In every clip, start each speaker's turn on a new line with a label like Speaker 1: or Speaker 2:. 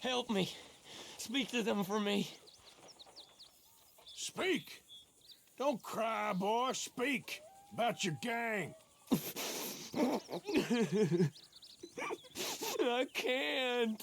Speaker 1: Help me. Speak to them for me.
Speaker 2: Speak. Don't cry, boy. Speak about your gang.
Speaker 1: I can't.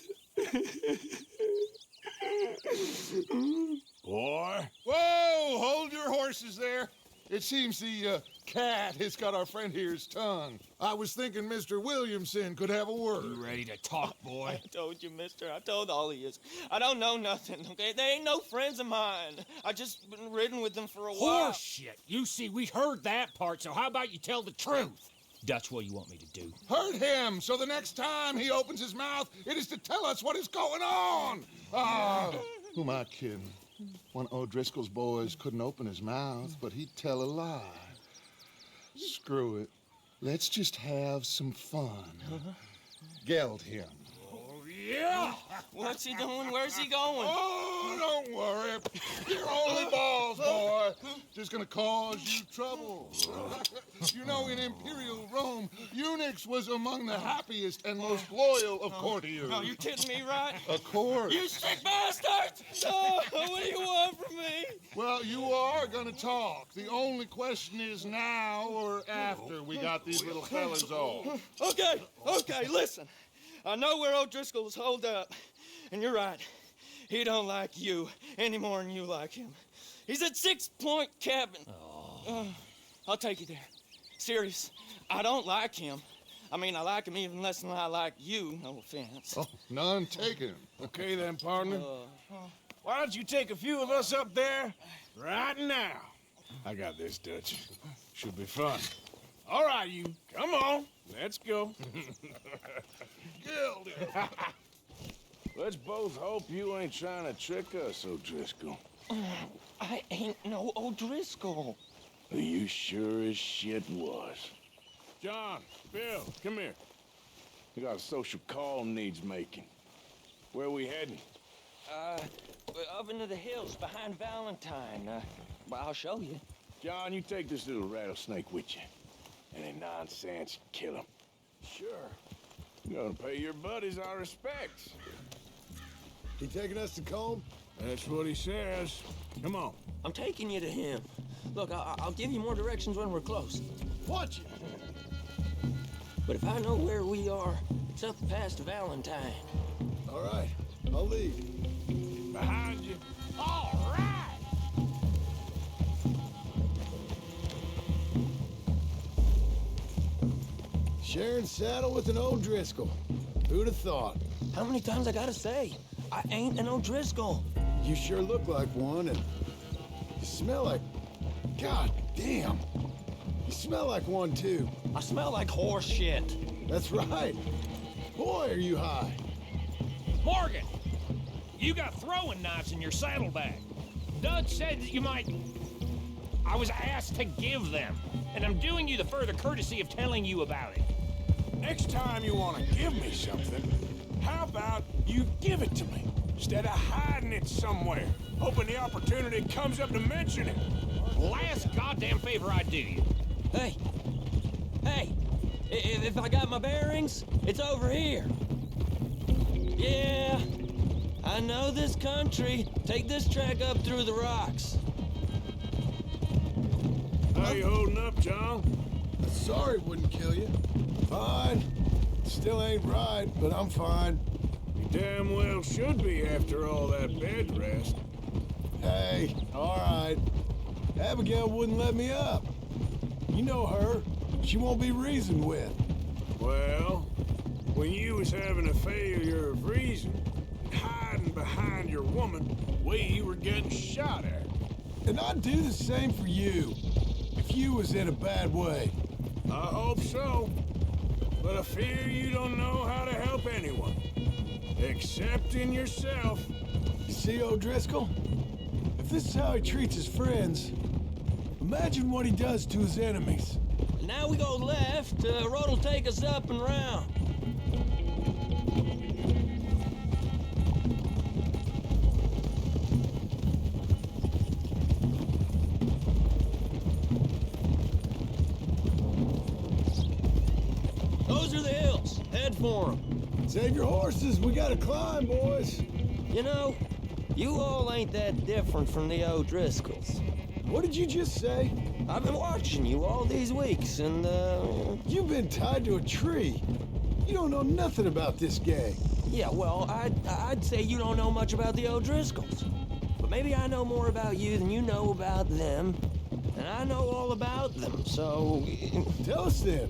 Speaker 2: Boy.
Speaker 3: Whoa! Hold your horses there. It seems the cat has got our friend here's tongue. I was thinking Mr. Williamson could have a word.
Speaker 2: You ready to talk, boy?
Speaker 1: I told you, mister. I told all of you. I don't know nothing, okay? They ain't no friends of mine. I just been ridden with them for a while.
Speaker 2: Horseshit. You see, we heard that part, so how about you tell the truth? That's what you want me to do.
Speaker 3: Hurt him, so the next time he opens his mouth, it is to tell us what is going on. Who am I kidding? One of O'Driscoll's boys couldn't open his mouth, but he'd tell a lie. Screw it. Let's just have some fun. Geld him.
Speaker 2: Oh, yeah!
Speaker 1: What's he doing? Where's he going?
Speaker 3: Oh, don't worry. You're only balls, boy. Just gonna cause you trouble. You know, in Imperial Rome, eunuchs was among the happiest and most loyal of courtiers.
Speaker 1: Oh, you kidding me, right?
Speaker 3: Of course.
Speaker 1: You sick bastards! Oh, what do you want from me?
Speaker 3: Well, you are gonna talk. The only question is now or after we got these little fellas off.
Speaker 1: Okay, listen. I know where O'Driscoll's holed up, and you're right. He don't like you any more than you like him. He's at 6 Point Cabin. I'll take you there. Serious, I don't like him. I mean, I like him even less than I like you, no offense.
Speaker 3: Oh, none taken.
Speaker 2: Okay then, partner. Why don't you take a few of us up there right now? I got this, Dutch. Should be fun. All right, you. Come on. Let's go.
Speaker 3: Geld him.
Speaker 2: Let's both hope you ain't trying to trick us, O'Driscoll.
Speaker 1: I ain't no O'Driscoll.
Speaker 2: You sure as shit was. John, Bill, come here. We got a social call needs making. Where are we heading?
Speaker 1: Up into the hills behind Valentine. Well, I'll show you.
Speaker 2: John, you take this little rattlesnake with you. Any nonsense, kill him. Sure. You're gonna pay your buddies our respects.
Speaker 4: He taking us to Combe?
Speaker 2: That's what he says. Come on.
Speaker 1: I'm taking you to him. Look, I'll give you more directions when we're close.
Speaker 4: Watch it!
Speaker 1: But if I know where we are, it's up past Valentine.
Speaker 4: All right, I'll lead.
Speaker 2: Behind you.
Speaker 1: All right!
Speaker 4: Sharing saddle with an O'Driscoll. Who'd have thought?
Speaker 1: How many times I gotta say? I ain't an O'Driscoll.
Speaker 4: You sure look like one, and you smell like... God damn! You smell like one, too.
Speaker 1: I smell like horse shit.
Speaker 4: That's right. Boy, are you high.
Speaker 5: Morgan, you got throwing knives in your saddlebag. Dutch said that you might... I was asked to give them, and I'm doing you the further courtesy of telling you about it.
Speaker 2: Next time you want to give me something, how about you give it to me instead of hiding it somewhere, hoping the opportunity comes up to mention it?
Speaker 5: Last goddamn favor I do you.
Speaker 1: Hey! If I got my bearings, it's over here. Yeah, I know this country. Take this track up through the rocks.
Speaker 2: How you holding up, John?
Speaker 4: Sorry it wouldn't kill you. Fine. Still ain't right, but I'm fine.
Speaker 2: You damn well should be after all that bed rest.
Speaker 4: Hey, all right. Abigail wouldn't let me up. You know her. She won't be reasoned with.
Speaker 2: Well, when you was having a failure of reason, hiding behind your woman, we were getting shot at.
Speaker 4: And I'd do the same for you, if you was in a bad way.
Speaker 2: I hope so. But I fear you don't know how to help anyone. Except in yourself.
Speaker 4: You see, O'Driscoll? If this is how he treats his friends, imagine what he does to his enemies.
Speaker 1: Now we go left, road'll take us up and round. Those are the hills. Head for them.
Speaker 4: Save your horses. We gotta climb, boys.
Speaker 6: You know, you all ain't that different from the O'Driscolls.
Speaker 4: What did you just say?
Speaker 6: I've been watching you all these weeks, and,
Speaker 4: You've been tied to a tree. You don't know nothing about this gang.
Speaker 6: yeah, well, I'd say you don't know much about the O'Driscolls. But maybe I know more about you than you know about them. And I know all about them, so...
Speaker 4: Tell us then,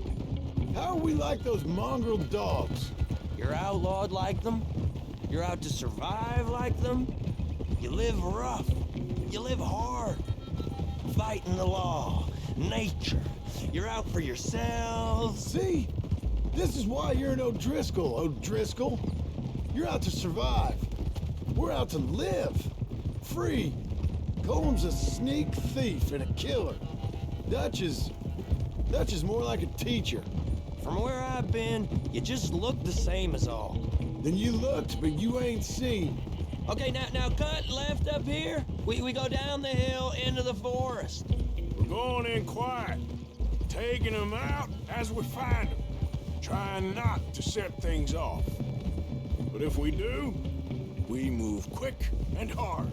Speaker 4: how are we like those mongrel dogs?
Speaker 6: You're outlawed like them. You're out to survive like them. You live rough. You live hard. Fighting the law, nature. You're out for yourselves.
Speaker 4: See? This is why you're an O'Driscoll, O'Driscoll. You're out to survive. We're out to live. Free. Colm's a sneak thief and a killer. Dutch is more like a teacher.
Speaker 6: From where I've been, you just look the same as all.
Speaker 4: Then you looked, but you ain't seen.
Speaker 6: Okay, now cut left up here. We go down the hill into the forest.
Speaker 2: We're going in quiet, taking them out as we find them, trying not to set things off. But if we do, we move quick and hard.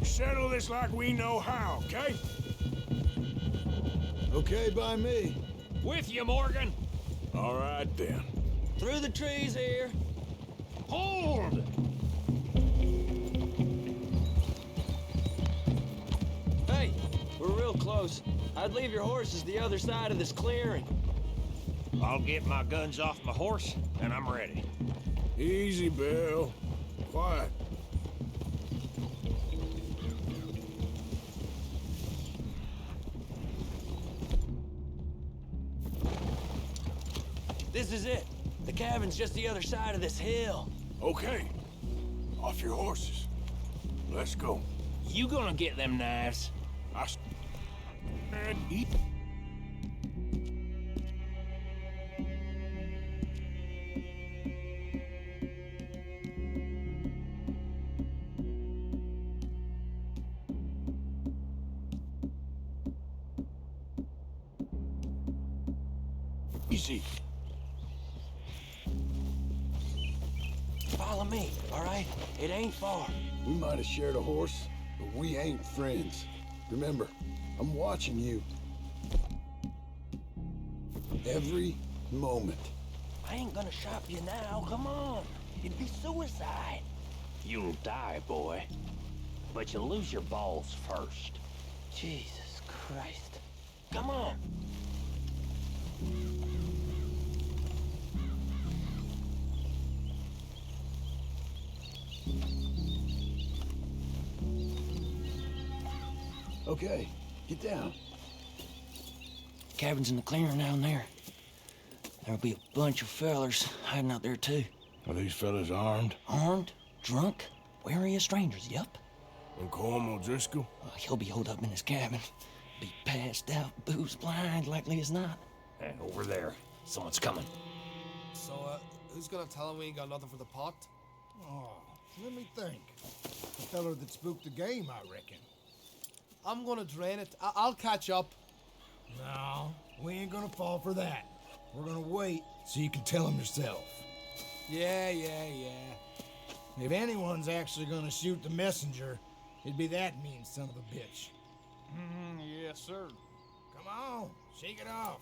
Speaker 2: Settle this like we know how, okay?
Speaker 4: Okay by me.
Speaker 5: With you, Morgan.
Speaker 2: All right, then.
Speaker 6: Through the trees here.
Speaker 5: Hold!
Speaker 6: Hey, we're real close. I'd leave your horses the other side of this clearing.
Speaker 5: I'll get my guns off my horse, and I'm ready.
Speaker 2: Easy, Bill. Quiet.
Speaker 6: This is it. The cabin's just the other side of this hill.
Speaker 2: Okay. Off your horses. Let's go.
Speaker 5: You gonna get them knives?
Speaker 2: And eat. Easy.
Speaker 6: Follow me, all right? It ain't far.
Speaker 4: We might have shared a horse, but we ain't friends. Remember, I'm watching you. Every moment.
Speaker 6: I ain't gonna shop you now, come on. It'd be suicide.
Speaker 5: You'll die, boy. But you'll lose your balls first.
Speaker 6: Jesus Christ. Come on.
Speaker 4: Okay, get down.
Speaker 6: Cabin's in the clearing down there. There'll be a bunch of fellers hiding out there too.
Speaker 2: Are these fellas armed?
Speaker 6: Armed, drunk, wary of strangers, yup.
Speaker 2: And Colm O'Driscoll?
Speaker 6: He'll be holed up in his cabin. Be passed out, booze blind, likely as not.
Speaker 5: Over there. Someone's coming.
Speaker 7: So, who's gonna tell him we ain't got nothing for the pot?
Speaker 8: Oh, let me think. The feller that spooked the game, I reckon.
Speaker 7: I'm gonna drain it. I'll catch up.
Speaker 8: No, we ain't gonna fall for that. We're gonna wait so you can tell him yourself. Yeah. If anyone's actually gonna shoot the messenger, it'd be that mean son of a bitch.
Speaker 2: Yes, sir.
Speaker 8: Come on, shake it off.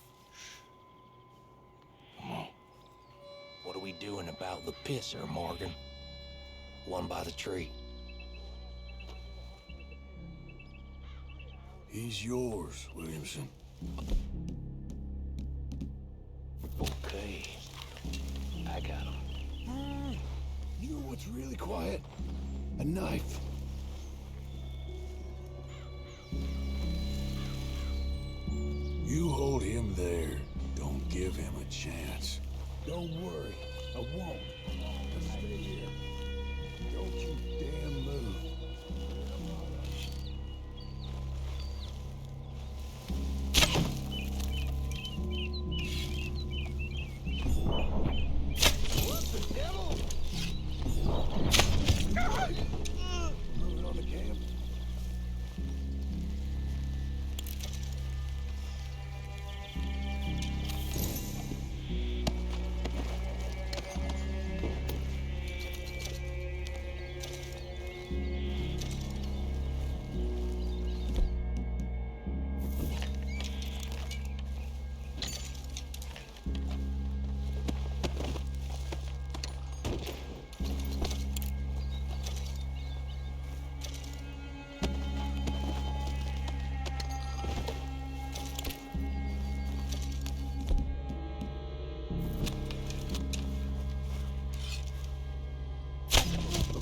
Speaker 2: Come on.
Speaker 6: What are we doing about the pisser, Morgan? One by the tree.
Speaker 2: He's yours, Williamson.
Speaker 6: Okay. I got him.
Speaker 4: You know what's really quiet? A knife.
Speaker 2: You hold him there. Don't give him a chance.
Speaker 4: Don't worry, I won't. Just stay here. Don't you damn move. What the devil? Moving on the camp.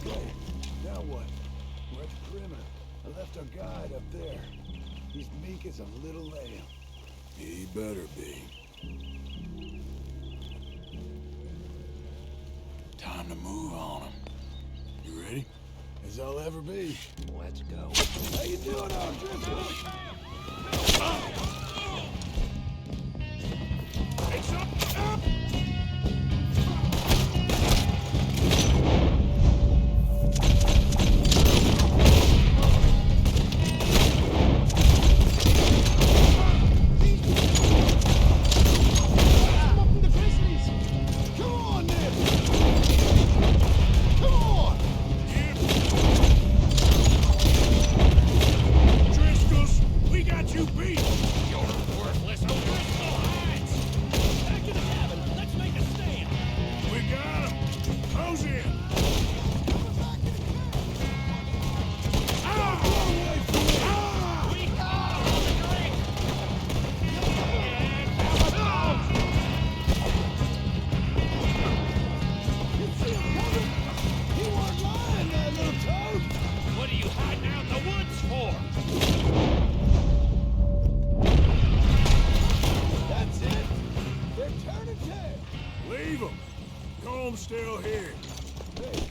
Speaker 4: Okay, now what? We're at the perimeter. I left our guide up there. He's meek as a little lamb. He better be. Time to move on him. You ready? As I'll ever be.
Speaker 6: Let's go.
Speaker 4: How you doing, O'Driscoll?
Speaker 2: It's up! Still here.
Speaker 4: Hey,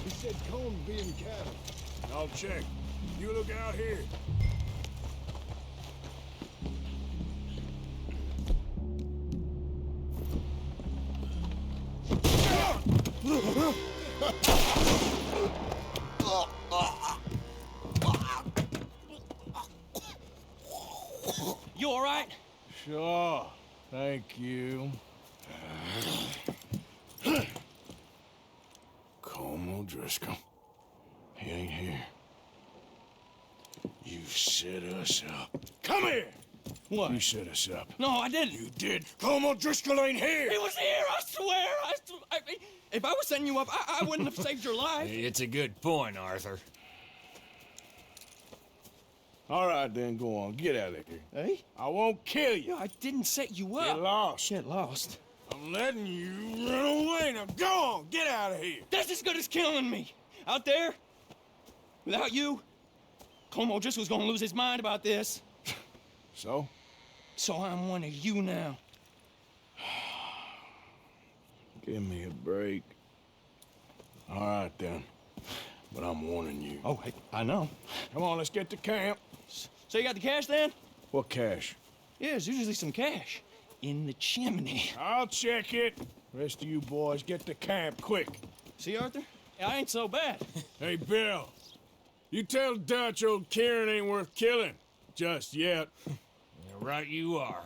Speaker 4: he said Combs be in the cabin.
Speaker 2: I'll check. You look out here.
Speaker 1: You all right?
Speaker 2: Sure. Thank you. Colm O'Driscoll. He ain't here. You set us up. Come here!
Speaker 1: What?
Speaker 2: You set us up.
Speaker 1: No, I didn't.
Speaker 2: You did. Colm O'Driscoll ain't here!
Speaker 1: He was here, I swear. If I was setting you up, I wouldn't have saved your life.
Speaker 5: It's a good point, Arthur.
Speaker 2: All right, then, go on. Get out of here.
Speaker 1: Hey?
Speaker 2: I won't kill you.
Speaker 1: Yeah, I didn't set you up.
Speaker 2: Get lost.
Speaker 1: Get lost.
Speaker 2: I'm letting you run away. Now go on. Get out of here.
Speaker 1: That's as good as killing me. Out there, without you, Colm O'Driscoll's gonna lose his mind about this.
Speaker 2: So?
Speaker 1: So I'm one of you now.
Speaker 2: Give me a break. All right, then. But I'm warning you.
Speaker 1: Oh, I know.
Speaker 2: Come on, let's get to camp.
Speaker 1: So you got the cash then?
Speaker 2: What cash?
Speaker 1: Yeah, there's usually some cash in the chimney.
Speaker 2: I'll check it. Rest of you boys, get to camp, quick.
Speaker 1: See, Arthur? I ain't so bad.
Speaker 2: Hey, Bill. You tell Dutch old Kieran ain't worth killing. Just yet.
Speaker 5: Right you are.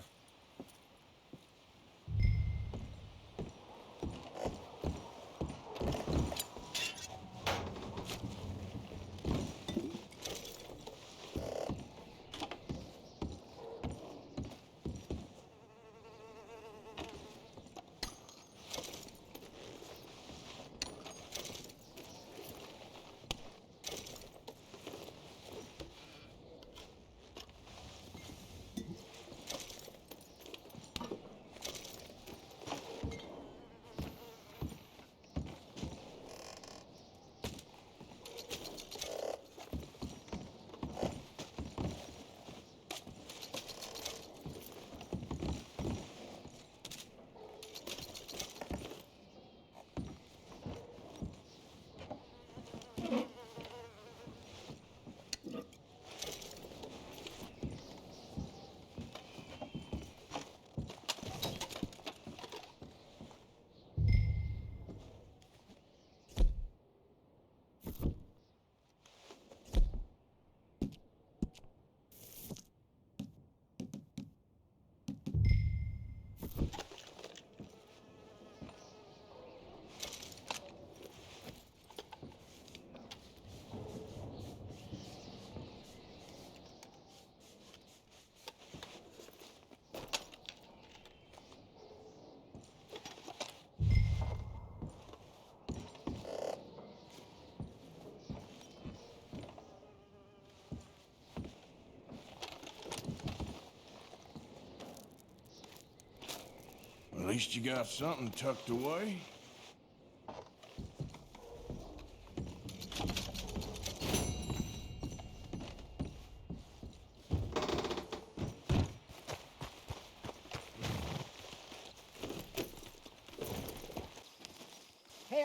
Speaker 2: At least you got something tucked away.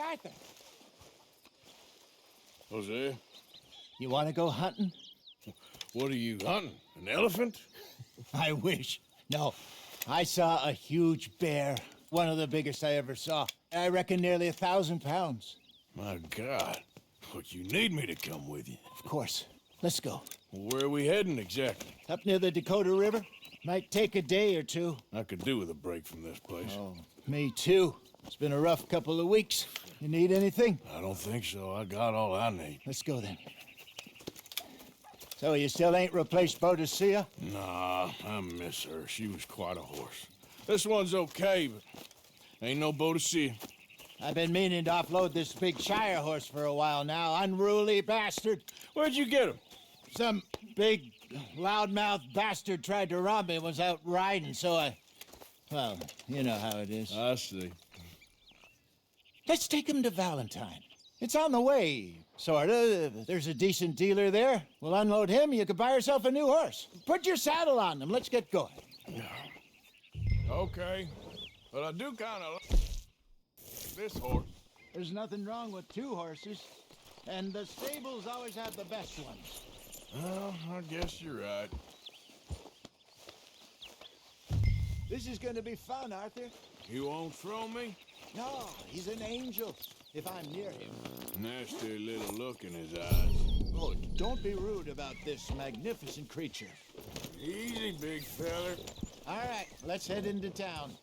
Speaker 9: Arthur.
Speaker 2: Jose,
Speaker 9: You want to go hunting?
Speaker 2: what are you hunting? An elephant?
Speaker 9: I wish. No, I saw a huge bear. One of the biggest I ever saw. I reckon nearly 1,000 pounds.
Speaker 2: My God. But you need me to come with you.
Speaker 9: Of course. Let's go.
Speaker 2: Where are we heading exactly?
Speaker 9: Up near the Dakota River. Might take a day or two.
Speaker 2: I could do with a break from this place.
Speaker 9: Oh, me too. It's been a rough couple of weeks. You need anything?
Speaker 2: I don't think so. I got all I need.
Speaker 9: Let's go then. So you still ain't replaced Boadicea?
Speaker 2: Nah, I miss her. She was quite a horse. This one's okay, but ain't no Boadicea.
Speaker 9: I've been meaning to offload this big Shire horse for a while now. Unruly bastard.
Speaker 2: Where'd you get him?
Speaker 9: Some big, loudmouth bastard tried to rob me when I was out riding, so I... Well, you know how it is.
Speaker 2: I see.
Speaker 9: Let's take him to Valentine. It's on the way, sorta. There's a decent dealer there. We'll unload him, you can buy yourself a new horse. Put your saddle on them, let's get going.
Speaker 2: Okay. But I do kind of like this horse.
Speaker 9: There's nothing wrong with two horses, and the stables always have the best ones.
Speaker 2: Well, I guess you're right.
Speaker 9: This is gonna be fun, Arthur.
Speaker 2: You won't throw me?
Speaker 9: No, he's an angel, if I'm near him.
Speaker 2: Nasty little look in his eyes.
Speaker 9: Oh, don't be rude about this magnificent creature.
Speaker 2: Easy, big feller.
Speaker 9: All right, let's head into town.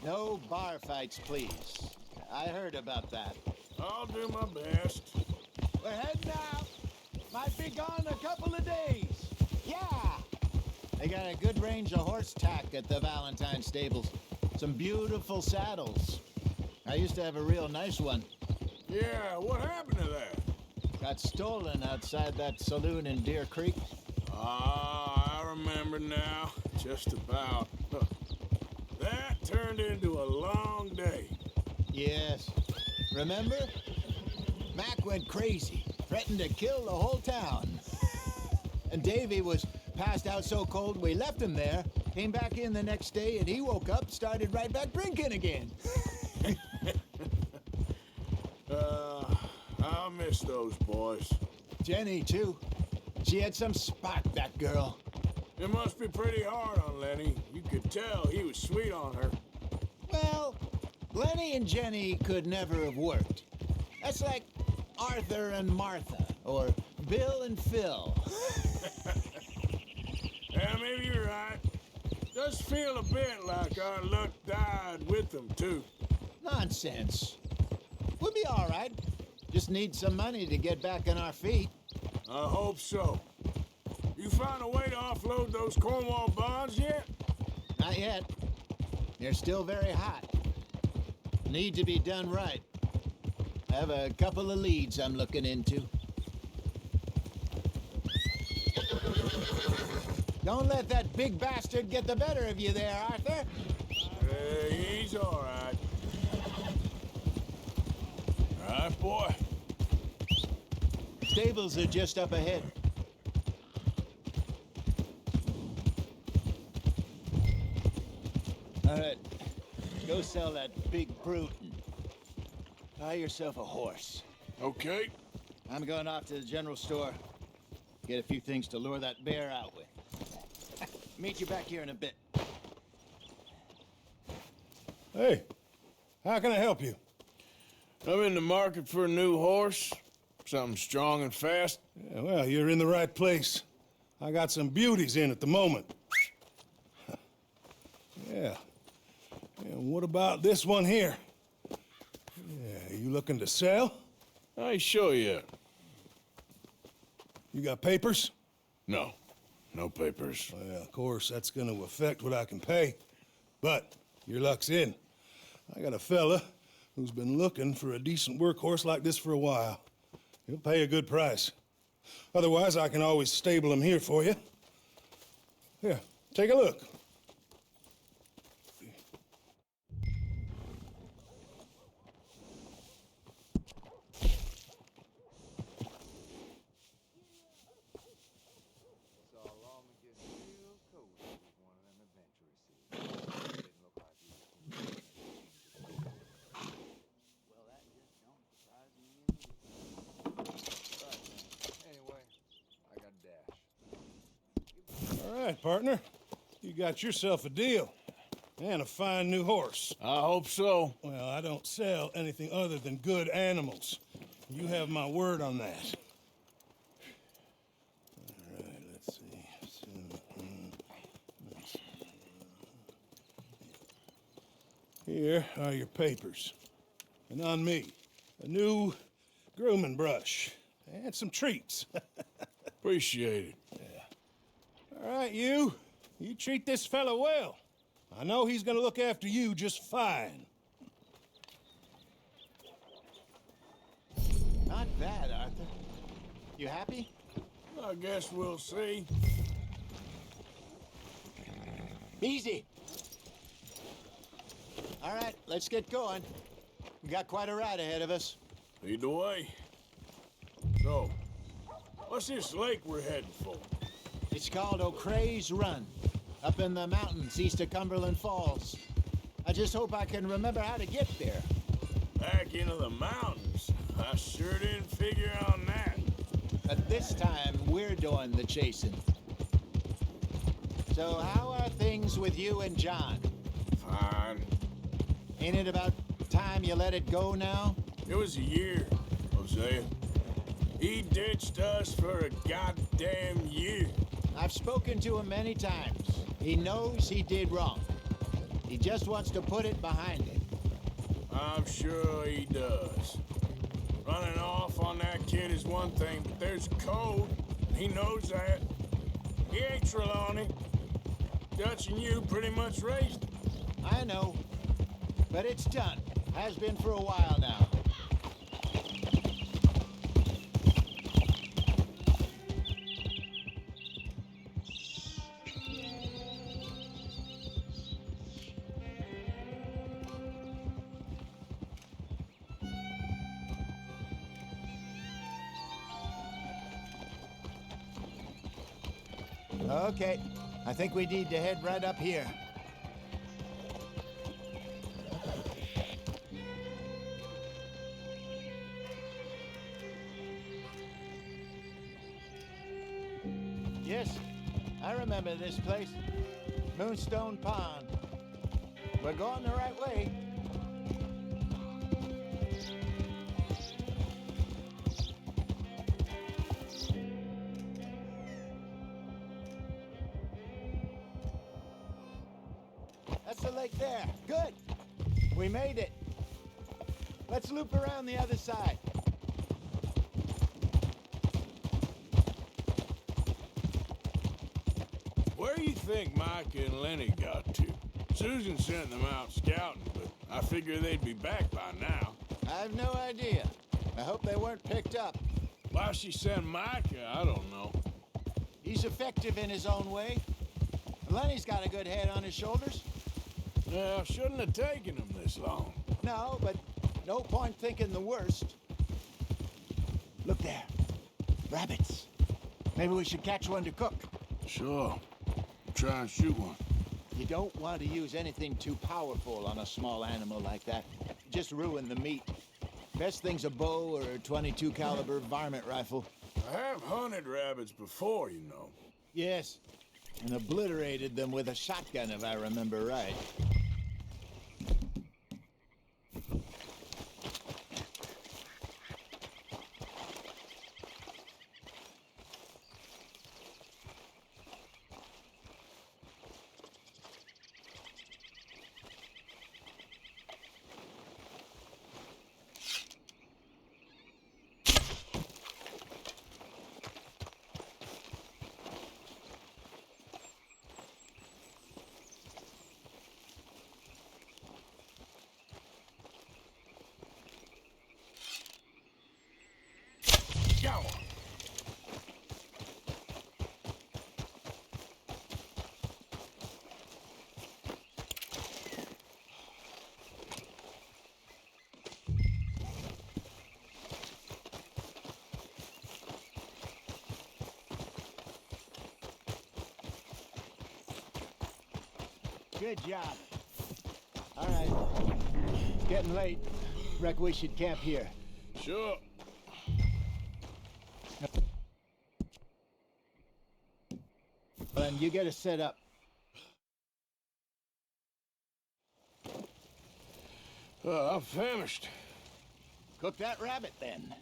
Speaker 9: No bar fights, please. I heard about that.
Speaker 2: I'll do my best.
Speaker 9: We're heading out. Might be gone a couple of days. Yeah. They got a good range of horse tack at the Valentine stables. Some beautiful saddles. I used to have a real nice one.
Speaker 2: Yeah, what happened to that?
Speaker 9: Got stolen outside that saloon in Deer Creek.
Speaker 2: Ah, I remember now. Just about. That turned into a long day.
Speaker 9: Yes. Remember? Mac went crazy, threatened to kill the whole town. And Davy was passed out so cold we left him there, came back in the next day, and he woke up, started right back drinking again.
Speaker 2: I'll miss those boys.
Speaker 9: Jenny, too. She had some spot, that girl.
Speaker 2: It must be pretty hard on Lenny. You could tell he was sweet on her.
Speaker 9: Well, Lenny and Jenny could never have worked. That's like Arthur and Martha, or Bill and Phil.
Speaker 2: Yeah, maybe you're right. Does feel a bit like our luck died with them, too.
Speaker 9: Nonsense. We'll be all right. Just need some money to get back on our feet.
Speaker 2: I hope so. You found a way to offload those Cornwall bonds yet?
Speaker 9: Not yet. They're still very hot. Need to be done right. I have a couple of leads I'm looking into. Don't let that big bastard get the better of you there, Arthur.
Speaker 2: He's all right. All right, boy.
Speaker 9: Stables are just up ahead. All right, go sell that big brute and buy yourself a horse.
Speaker 2: Okay.
Speaker 9: I'm going off to the general store. Get a few things to lure that bear out with. Meet you back here in a bit.
Speaker 4: Hey, how can I help you?
Speaker 2: I'm in the market for a new horse. Something strong and fast.
Speaker 4: Yeah, well, you're in the right place. I got some beauties in at the moment. Yeah. And what about this one here? Yeah, you looking to sell?
Speaker 2: I ain't sure yet.
Speaker 4: You got papers?
Speaker 2: No. No papers.
Speaker 4: Well, of course, that's gonna affect what I can pay. But your luck's in. I got a fella who's been looking for a decent workhorse like this for a while. He'll pay a good price. Otherwise, I can always stable him here for you. Here, take a look. right, partner. You got yourself a deal. And a fine new horse.
Speaker 2: I hope so.
Speaker 4: Well, I don't sell anything other than good animals. You have my word on that. All right, let's see. Here are your papers. And on me, a new grooming brush. And some treats.
Speaker 2: Appreciate it.
Speaker 4: Yeah. All right, you treat this fella well. I know he's gonna look after you just fine.
Speaker 9: Not bad, Arthur. You happy?
Speaker 2: I guess we'll see.
Speaker 9: Easy. All right, let's get going. We got quite a ride ahead of us.
Speaker 2: Lead the way. So, what's this lake we're heading for?
Speaker 9: It's called O'Creagh's Run, up in the mountains east of Cumberland Falls. I just hope I can remember how to get there.
Speaker 2: Back into the mountains? I sure didn't figure on that.
Speaker 9: But this time, we're doing the chasing. So how are things with you and John?
Speaker 2: Fine.
Speaker 9: Ain't it about time you let it go now?
Speaker 2: It was a year, Hosea. He ditched us for a goddamn year.
Speaker 9: I've spoken to him many times. He knows he did wrong. He just wants to put it behind him.
Speaker 2: I'm sure he does. Running off on that kid is one thing, but there's code. He knows that. He ain't Trelawney. Dutch and you pretty much raised him.
Speaker 9: I know. But it's done. Has been for a while now. Okay, I think we need to head right up here. Yes, I remember this place. Moonstone Pond. We're going the right way. That's the lake there. Good. We made it. Let's loop around the other side.
Speaker 2: Where do you think Mike and Lenny got to? Susan sent them out scouting, but I figure they'd be back by now.
Speaker 9: I have no idea. I hope they weren't picked up.
Speaker 2: Why she sent Micah, I don't know.
Speaker 9: He's effective in his own way. Lenny's got a good head on his shoulders.
Speaker 2: Well, shouldn't have taken him this long.
Speaker 9: No, but no point thinking the worst. Look there. Rabbits. Maybe we should catch one to cook.
Speaker 2: Sure. Try and shoot one.
Speaker 9: You don't want to use anything too powerful on a small animal like that. Just ruin the meat. Best thing's a bow or a .22 caliber varmint rifle.
Speaker 2: I have hunted rabbits before, you know.
Speaker 9: Yes, and obliterated them with a shotgun, if I remember right.
Speaker 2: Got one.
Speaker 9: Good job. All right. It's getting late. Reckon we should camp here.
Speaker 2: Sure.
Speaker 9: and you get us set up.
Speaker 2: I'm famished.
Speaker 9: Cook that rabbit, then.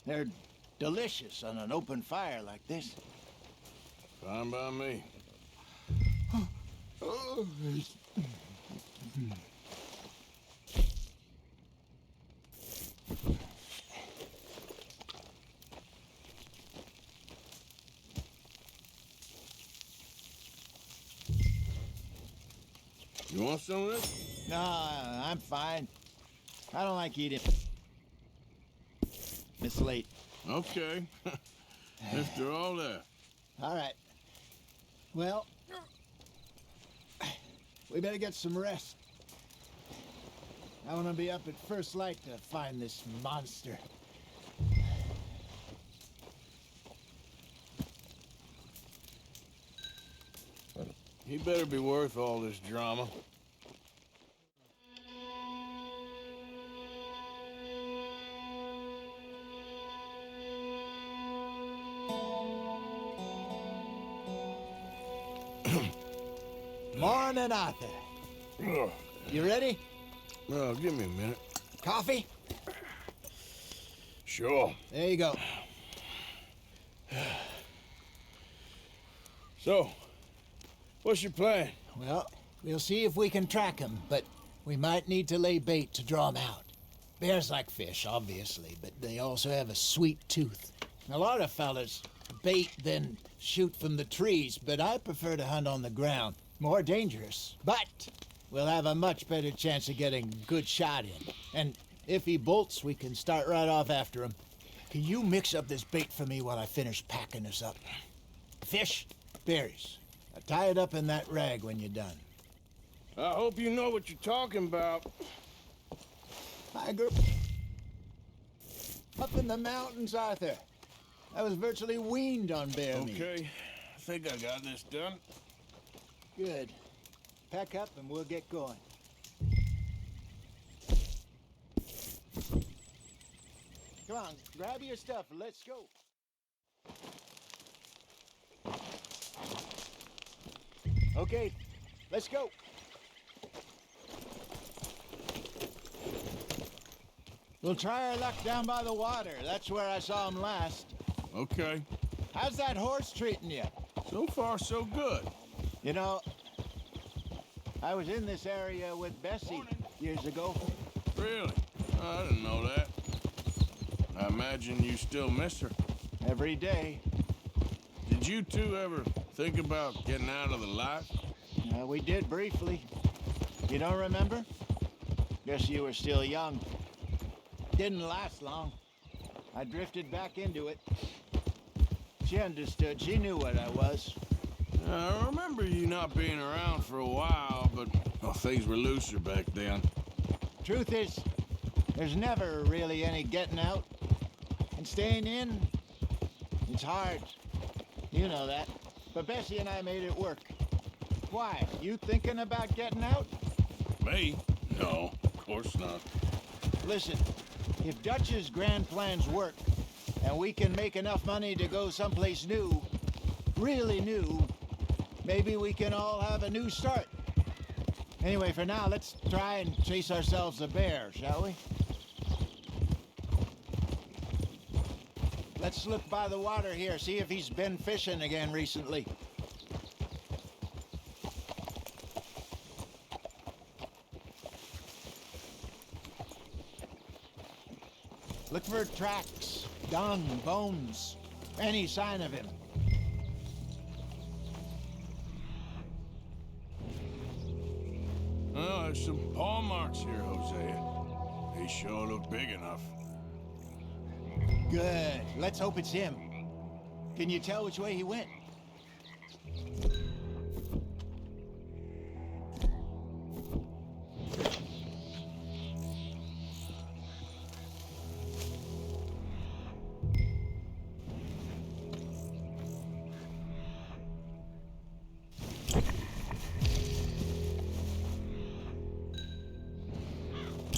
Speaker 9: They're delicious on an open fire like this.
Speaker 2: Fine by me. You want some of this?
Speaker 9: No, I'm fine. I don't like eating. It's late.
Speaker 2: Okay. After all that.
Speaker 9: All right. Well, we better get some rest. I want to be up at first light to find this monster.
Speaker 2: He better be worth all this drama.
Speaker 9: Morning, Arthur. You ready?
Speaker 2: Well, give me a minute.
Speaker 9: Coffee?
Speaker 2: Sure.
Speaker 9: There you go.
Speaker 2: So, what's your plan?
Speaker 9: Well, we'll see if we can track him, but we might need to lay bait to draw him out. Bears like fish, obviously, but they also have a sweet tooth. A lot of fellas bait, then shoot from the trees, but I prefer to hunt on the ground. More dangerous, but we'll have a much better chance of getting a good shot in. And if he bolts, we can start right off after him. Can you mix up this bait for me while I finish packing this up? Fish, berries. Tie it up in that rag when you're done.
Speaker 2: I hope you know what you're talking about.
Speaker 9: I grew up in the mountains, Arthur. I was virtually weaned on bear meat.
Speaker 2: Okay, I think I got this done.
Speaker 9: Good. Pack up and we'll get going. Come on, grab your stuff and let's go. Okay, let's go. We'll try our luck down by the water. That's where I saw him last.
Speaker 2: Okay.
Speaker 9: How's that horse treating you?
Speaker 2: So far, so good.
Speaker 9: You know, I was in this area with Bessie years ago.
Speaker 2: Really? I didn't know that. I imagine you still miss her.
Speaker 9: Every day.
Speaker 2: Did you two ever think about getting out of the life?
Speaker 9: We did briefly. You don't remember? Guess you were still young. Didn't last long. I drifted back into it. She understood. She knew what I was.
Speaker 2: I remember you not being around for a while, but well, things were looser back then.
Speaker 9: Truth is, there's never really any getting out. And staying in, it's hard. You know that. But Bessie and I made it work. Why? You thinking about getting out?
Speaker 2: Me? No, of course not.
Speaker 9: Listen, if Dutch's grand plans work, and we can make enough money to go someplace new, really new, maybe we can all have a new start. Anyway, for now, let's try and chase ourselves a bear, shall we? Let's look by the water here, see if he's been fishing again recently. Look for tracks, dung, bones, any sign of him.
Speaker 2: Oh, there's some paw marks here, Hosea. They sure look big enough.
Speaker 9: Good. Let's hope it's him. Can you tell which way he went?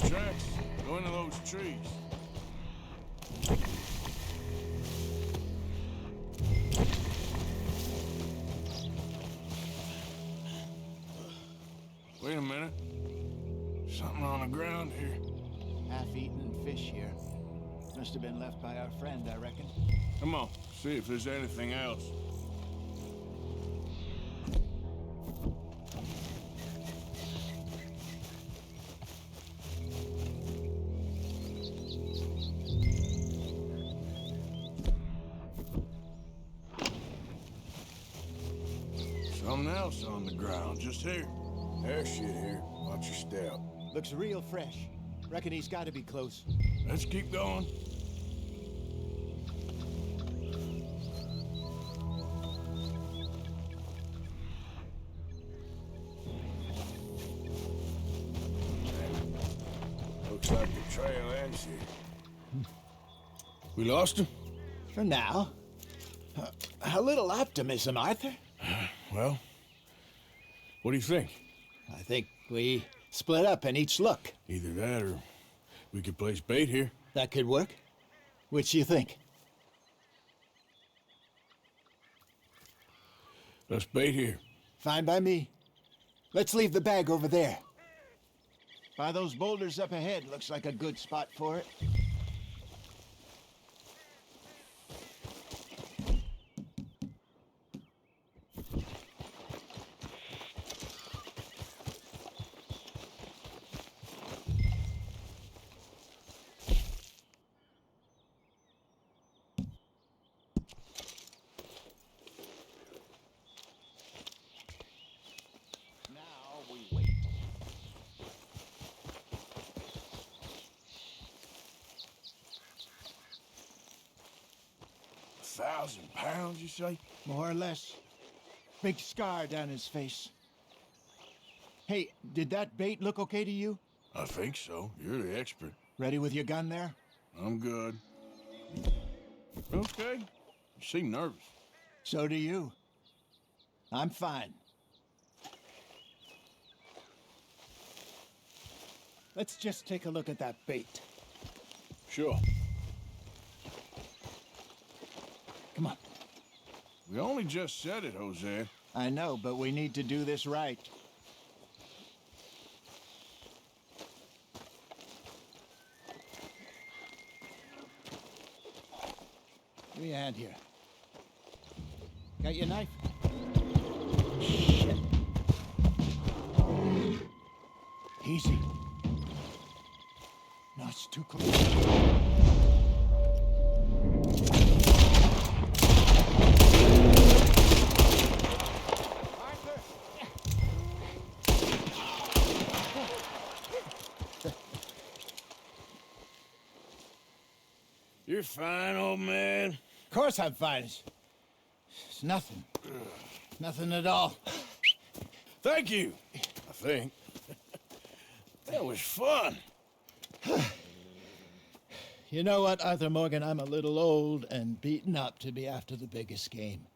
Speaker 2: Tracks, go into those trees.
Speaker 9: Must have been left by our friend, I reckon.
Speaker 2: Come on, see if there's anything else. Something else on the ground, just here. There's shit here. Watch your step.
Speaker 9: Looks real fresh. Reckon he's got to be close.
Speaker 2: Let's keep going. Looks like the trail ends here. We lost him?
Speaker 9: For now. A little optimism, Arthur.
Speaker 2: Well, what do you think?
Speaker 9: I think we split up and each look.
Speaker 2: Either that or we could place bait here.
Speaker 9: That could work. Which you think?
Speaker 2: Let's bait here.
Speaker 9: Fine by me. Let's leave the bag over there. By those boulders up ahead, looks like a good spot for it.
Speaker 2: £1,000, you say?
Speaker 9: More or less. Big scar down his face. Hey, did that bait look okay to you?
Speaker 2: I think so. You're the expert.
Speaker 9: Ready with your gun there?
Speaker 2: I'm good. Okay. You seem nervous.
Speaker 9: So do you. I'm fine. Let's just take a look at that bait.
Speaker 2: Sure.
Speaker 9: Come on.
Speaker 2: We only just said it, Jose.
Speaker 9: I know, but we need to do this right. Give me a hand here. Got your knife? Shit. Easy. No, it's too close.
Speaker 2: You're fine, old man.
Speaker 9: Of course I'm fine. It's nothing. Nothing at all.
Speaker 2: Thank you, I think. That was fun.
Speaker 9: You know what, Arthur Morgan? I'm a little old and beaten up to be after the biggest game.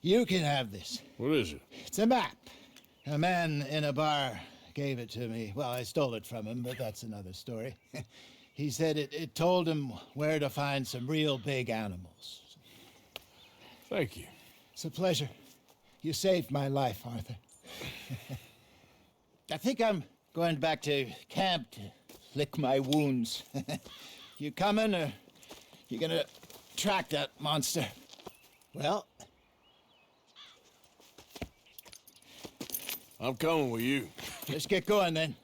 Speaker 9: You can have this.
Speaker 2: What is it?
Speaker 9: It's a map. A man in a bar gave it to me. Well, I stole it from him, but that's another story. He said it told him where to find some real big animals.
Speaker 2: Thank you.
Speaker 9: It's a pleasure. You saved my life, Arthur. I think I'm going back to camp to lick my wounds. You coming, or you gonna track that monster? Well,
Speaker 2: I'm coming with you.
Speaker 9: let's get going then.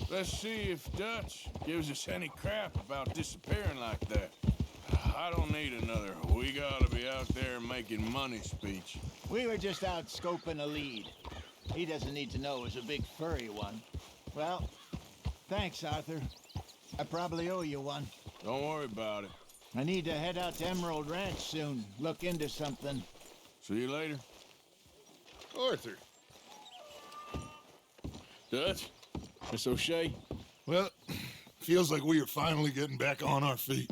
Speaker 2: Let's see if Dutch gives us any crap about disappearing like that. I don't need another "we gotta be out there making money" speech.
Speaker 9: We were just out scoping a lead. He doesn't need to know it was a big furry one. Well, thanks, Arthur. I probably owe you one.
Speaker 2: Don't worry about it.
Speaker 9: I need to head out to Emerald Ranch soon. Look into something.
Speaker 2: See you later.
Speaker 3: Arthur.
Speaker 2: Dutch? Miss O'Shea?
Speaker 3: Well, feels like we are finally getting back on our feet.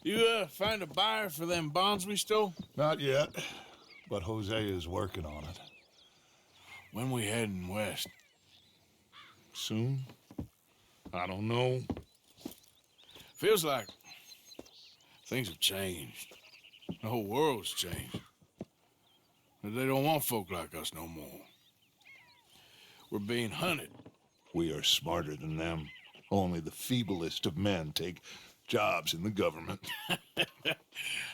Speaker 2: You, find a buyer for them bonds we stole?
Speaker 3: Not yet, but Jose is working on it.
Speaker 2: When we heading west?
Speaker 3: Soon? I don't know.
Speaker 2: Feels like things have changed. The whole world's changed. But they don't want folk like us no more. We're being hunted.
Speaker 3: We are smarter than them. Only the feeblest of men take jobs in the government.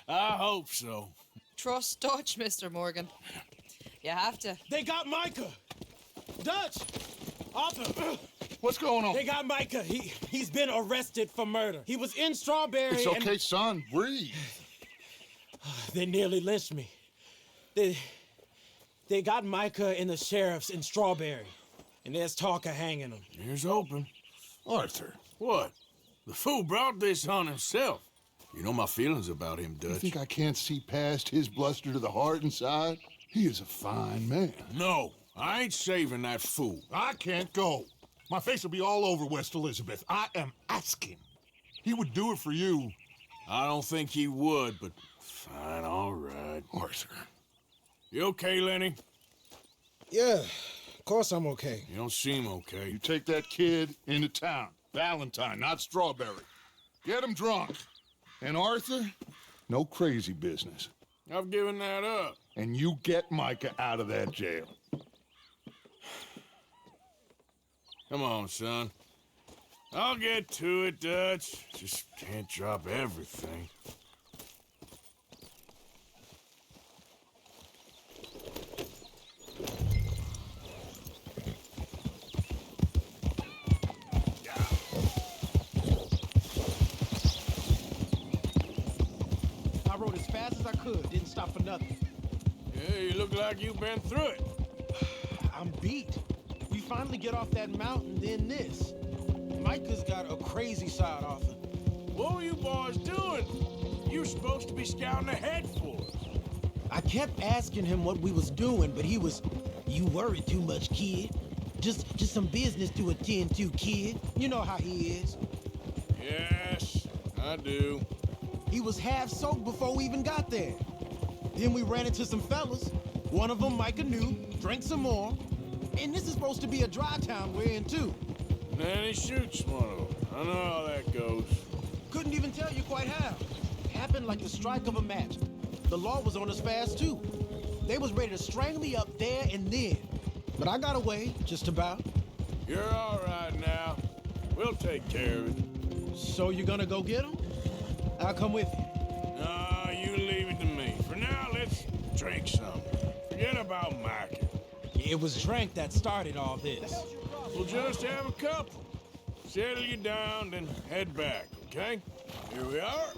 Speaker 2: I hope so.
Speaker 10: Trust Dutch, Mr. Morgan. You have to.
Speaker 11: They got Micah! Dutch! Arthur!
Speaker 3: What's going on?
Speaker 11: They got Micah. He's been arrested for murder. He was in Strawberry.
Speaker 3: It's okay, son. Breathe.
Speaker 11: They nearly lynched me. They got Micah and the sheriffs in Strawberry. And there's talk of hanging him.
Speaker 2: Here's open.
Speaker 3: Arthur.
Speaker 2: What? The fool brought this on himself. You know my feelings about him, Dutch.
Speaker 3: You think I can't see past his bluster to the heart inside? He is a fine man.
Speaker 2: No, I ain't saving that fool.
Speaker 3: I can't go. My face will be all over West Elizabeth. I am asking. He would do it for you.
Speaker 2: I don't think he would, but fine, all right.
Speaker 3: Arthur.
Speaker 2: You okay, Lenny?
Speaker 8: Yeah, of course I'm okay.
Speaker 2: You don't seem okay.
Speaker 3: You take that kid into town. Valentine, not Strawberry. Get him drunk. And Arthur, no crazy business.
Speaker 2: I've given that up.
Speaker 3: And you get Micah out of that jail.
Speaker 2: Come on, son. I'll get to it, Dutch. Just can't drop everything.
Speaker 11: I rode as fast as I could, didn't stop for nothing.
Speaker 2: Yeah, you look like you've been through it.
Speaker 11: I'm beat. We finally get off that mountain, then this. Micah's got a crazy side, Arthur.
Speaker 2: What were you boys doing? You were supposed to be scouting ahead for us.
Speaker 11: I kept asking him what we was doing, but he was, "You worry too much, kid. Just some business to attend to, kid. You know how he is."
Speaker 2: Yes, I do.
Speaker 11: He was half soaked before we even got there. Then we ran into some fellas. One of them Micah knew, drank some more. And this is supposed to be a dry town we're in, too.
Speaker 2: Then he shoots one of them. I know how that goes.
Speaker 11: Couldn't even tell you quite how. Happened like the strike of a match. The law was on us fast, too. They was ready to strangle me up there and then. But I got away, just about.
Speaker 2: You're all right now. We'll take care of it.
Speaker 11: So you're gonna go get him? I'll come with you.
Speaker 2: No, you leave it to me. For now, let's drink some. Forget about Micah.
Speaker 11: It was drink that started all this.
Speaker 2: We'll just have a couple. Settle you down, then head back, okay? Here we are.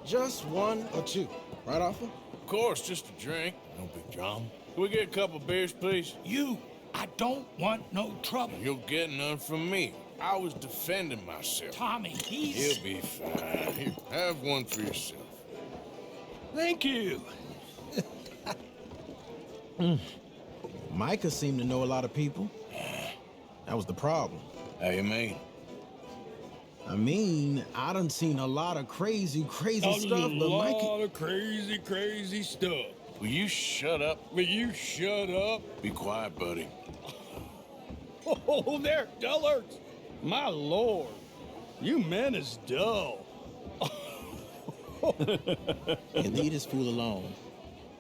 Speaker 8: Just one or two, right, Arthur?
Speaker 2: Of course, just a drink. No big drama. Can we get a couple beers, please?
Speaker 5: I don't want no trouble.
Speaker 2: You'll get none from me. I was defending myself.
Speaker 5: Tommy, he's...
Speaker 2: He'll be fine. Here, have one for yourself.
Speaker 5: Thank you.
Speaker 11: Micah seemed to know a lot of people. That was the problem.
Speaker 2: How you mean?
Speaker 11: I mean, I done seen a lot of crazy stuff, but Micah...
Speaker 5: A lot of crazy stuff.
Speaker 2: Will you shut up?
Speaker 5: Will you shut up?
Speaker 2: Be quiet, buddy.
Speaker 5: Oh, they're dullards. My lord, you men is dull.
Speaker 11: And leave this fool alone.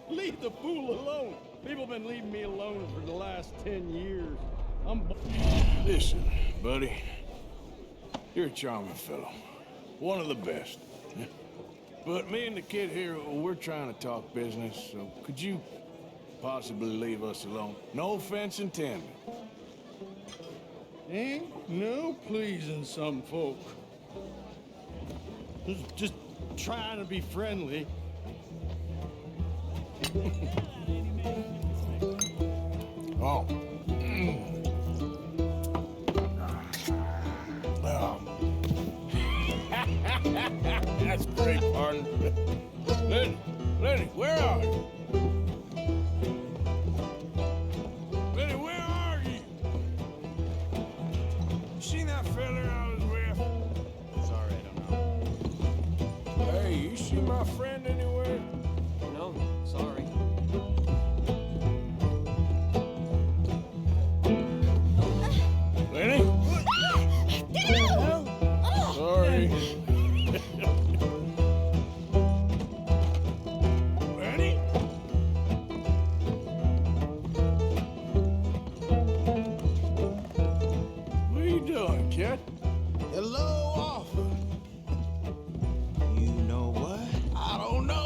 Speaker 5: Leave the fool alone. People been leaving me alone for the last 10 years.
Speaker 2: Listen, buddy. You're a charming fellow. One of the best. But me and the kid here, we're trying to talk business, so could you possibly leave us alone? No offense intended.
Speaker 5: Ain't no pleasing some folk. Just
Speaker 4: trying to be friendly.
Speaker 2: Oh. That's great, pardon. Lenny, where are you? Lenny, where are you? You seen that fella I was with?
Speaker 6: Sorry, I don't know.
Speaker 2: Hey, you see my friend anywhere?
Speaker 6: No, sorry.
Speaker 2: Lenny? Sorry. Lenny? What are you doing, kid?
Speaker 11: Hello, offer.
Speaker 9: You know what?
Speaker 11: I don't know.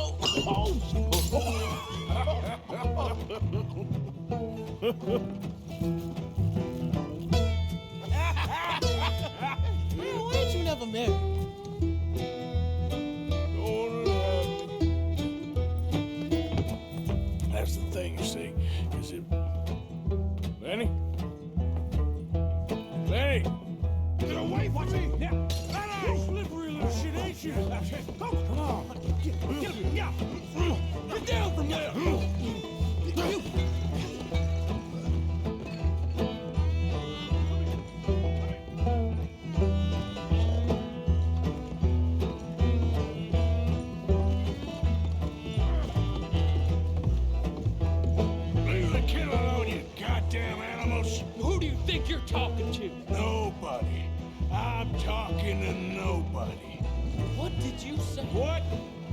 Speaker 11: Man, why ain't you never married?
Speaker 2: That's the thing, you see. Is it... Lenny? Lenny! Get away from me! Now! Lenny! Slippery little shit, ain't you? Come on! Get him! Yeah! Get down from there! Leave the kid alone, you goddamn animals!
Speaker 5: Who do you think you're talking to?
Speaker 2: Nobody. I'm talking to nobody.
Speaker 5: What did you say?
Speaker 2: What?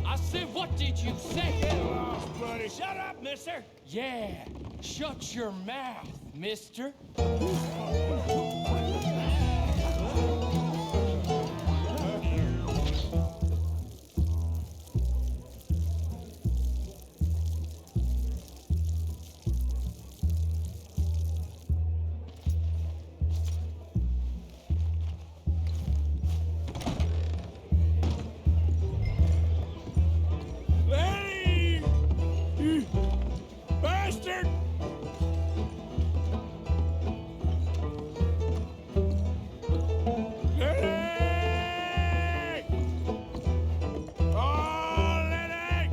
Speaker 5: I said, what did you say?
Speaker 2: Get lost, buddy.
Speaker 5: Shut up, mister. Yeah, shut your mouth, mister.
Speaker 2: Lenny! You bastard! Lenny! Oh, Lenny!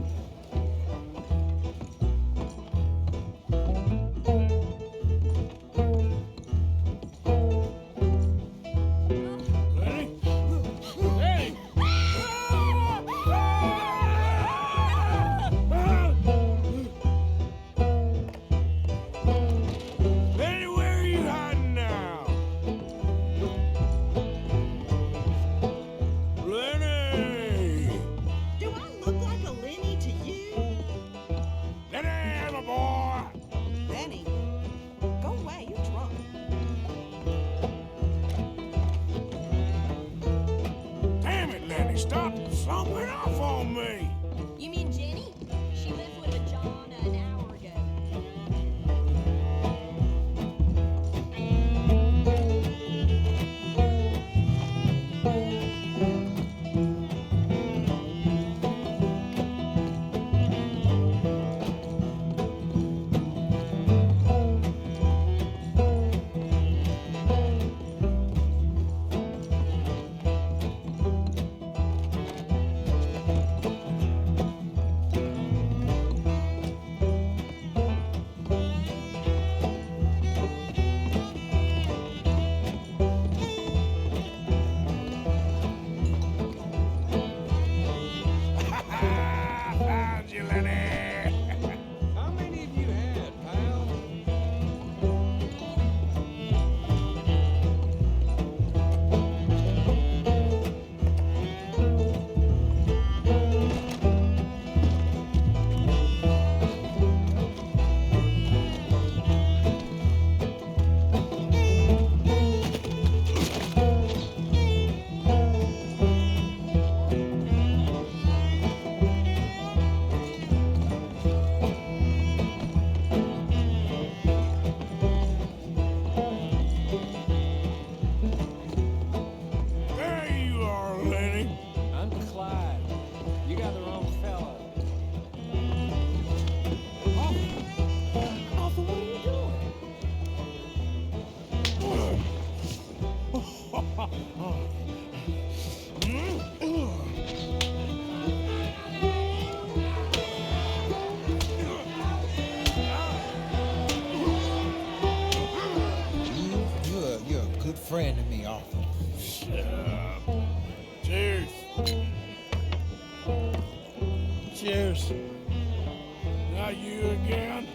Speaker 2: Lenny? Lenny! Lenny, where are you hiding now? Lenny!
Speaker 12: Do I look like a Lenny to you?
Speaker 2: Lenny, my boy!
Speaker 12: Lenny, go away, you're drunk.
Speaker 2: Damn it, Lenny, stop slumping off on me!
Speaker 12: You mean Jenny? She lived with a John an hour ago.
Speaker 2: Found you, Lenny!
Speaker 6: How many of you had, pal?
Speaker 8: friend of me, Arthur.
Speaker 2: Cheers.
Speaker 8: Cheers.
Speaker 2: Not you again?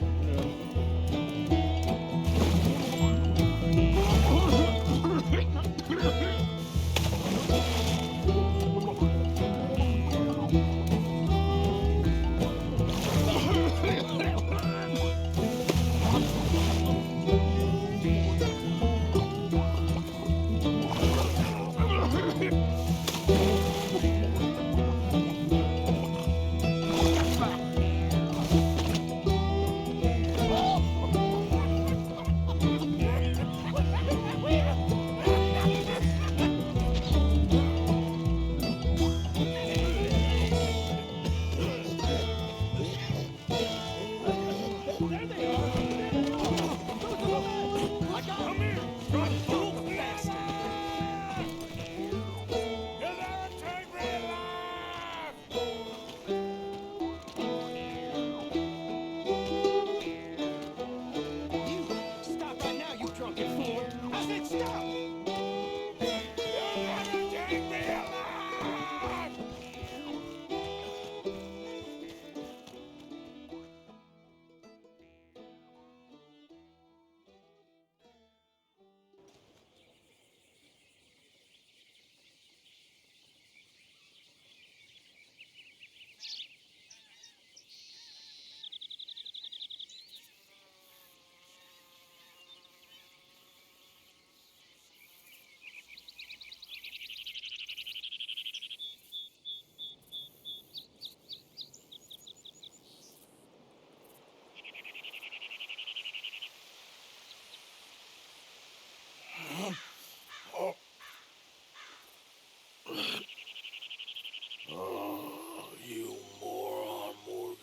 Speaker 2: You moron, Morgan.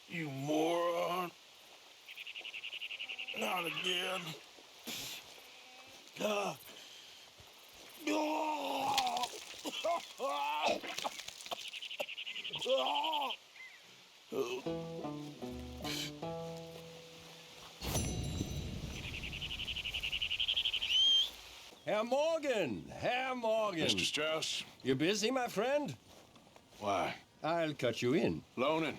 Speaker 2: You moron. Not again.
Speaker 6: Herr Morgan! Herr Morgan!
Speaker 2: Mr. Strauss?
Speaker 6: You busy, my friend?
Speaker 2: Why?
Speaker 6: I'll cut you in.
Speaker 2: Loaning?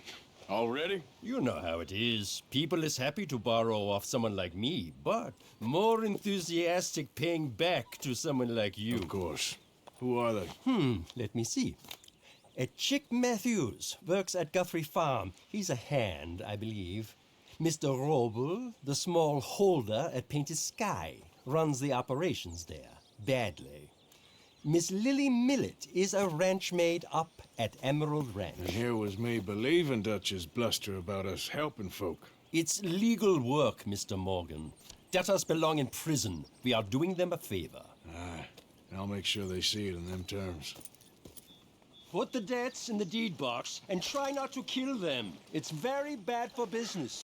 Speaker 2: Already?
Speaker 6: You know how it is. People is happy to borrow off someone like me, but more enthusiastic paying back to someone like you.
Speaker 2: Of course. Who are they?
Speaker 6: Let me see. Chick Matthews works at Guthrie Farm. He's a hand, I believe. Mr. Roble, the small holder at Painted Sky, runs the operations there, badly. Miss Lily Millet is a ranch maid up at Emerald Ranch.
Speaker 2: And here was me believing Dutch's bluster about us helping folk.
Speaker 6: It's legal work, Mr. Morgan. Debtors belong in prison. We are doing them a favor.
Speaker 2: Aye, and I'll make sure they see it in them terms.
Speaker 6: Put the debts in the deed box and try not to kill them. It's very bad for business.